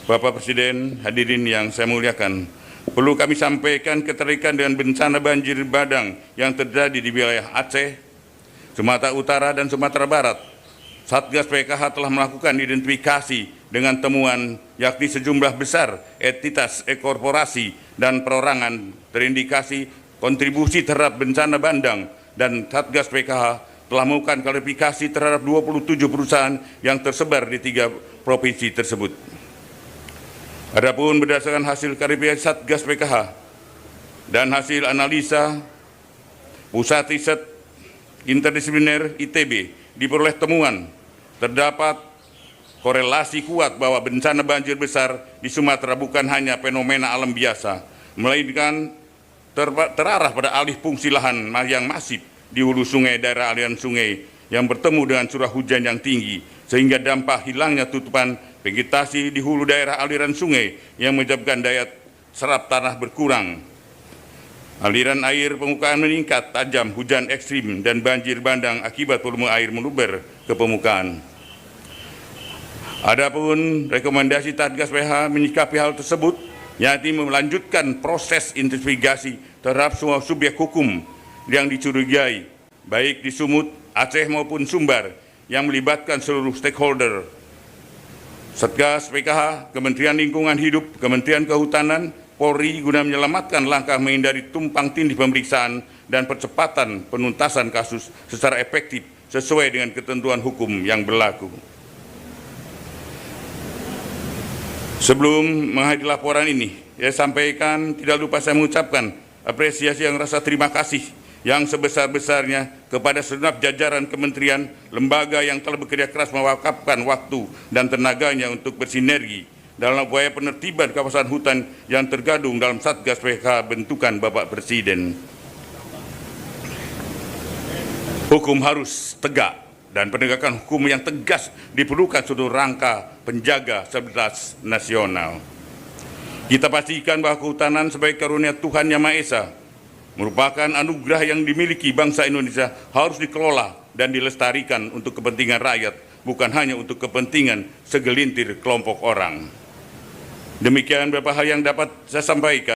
Bapak Presiden, hadirin yang saya muliakan, perlu kami sampaikan keterkaitan dengan bencana banjir bandang yang terjadi di wilayah Aceh, Sumatera Utara, dan Sumatera Barat. Satgas PKH telah melakukan identifikasi dengan temuan yakni sejumlah besar entitas korporasi dan perorangan terindikasi kontribusi terhadap bencana bandang, dan Satgas PKH telah melakukan klarifikasi terhadap 27 perusahaan yang tersebar di 3 provinsi tersebut. Adapun berdasarkan hasil klarifikasi Satgas PKH dan hasil analisa Pusat Riset Interdisipliner ITB, diperoleh temuan terdapat korelasi kuat bahwa bencana banjir besar di Sumatera bukan hanya fenomena alam biasa, melainkan terarah pada alih fungsi lahan yang masif di hulu sungai daerah aliran sungai yang bertemu dengan curah hujan yang tinggi, sehingga dampak hilangnya tutupan vegetasi di hulu daerah aliran sungai yang menyebabkan daya serap tanah berkurang. Aliran air permukaan meningkat tajam, hujan ekstrim, dan banjir bandang akibat volume air meluber ke permukaan. Adapun rekomendasi Satgas PKH menyikapi hal tersebut, yakni melanjutkan proses investigasi terhadap semua subjek hukum yang dicurigai, baik di Sumut, Aceh maupun Sumbar, yang melibatkan seluruh stakeholder. Satgas PKH, Kementerian Lingkungan Hidup, Kementerian Kehutanan, Polri guna menyelamatkan langkah menghindari tumpang tindih pemeriksaan dan percepatan penuntasan kasus secara efektif sesuai dengan ketentuan hukum yang berlaku. Sebelum menghadiri laporan ini, saya sampaikan tidak lupa saya mengucapkan apresiasi yang rasa terima kasih yang sebesar-besarnya kepada segenap jajaran kementerian, lembaga yang telah bekerja keras mewakafkan waktu dan tenaganya untuk bersinergi dalam upaya penertiban kawasan hutan yang tergabung dalam Satgas PKH bentukan Bapak Presiden. Hukum harus tegak dan penegakan hukum yang tegas diperlukan seluruh rangka penjaga stabilitas nasional. Kita pastikan bahwa kehutanan sebagai karunia Tuhan Yang Maha Esa merupakan anugerah yang dimiliki bangsa Indonesia, harus dikelola dan dilestarikan untuk kepentingan rakyat, bukan hanya untuk kepentingan segelintir kelompok orang. Demikian beberapa hal yang dapat saya sampaikan.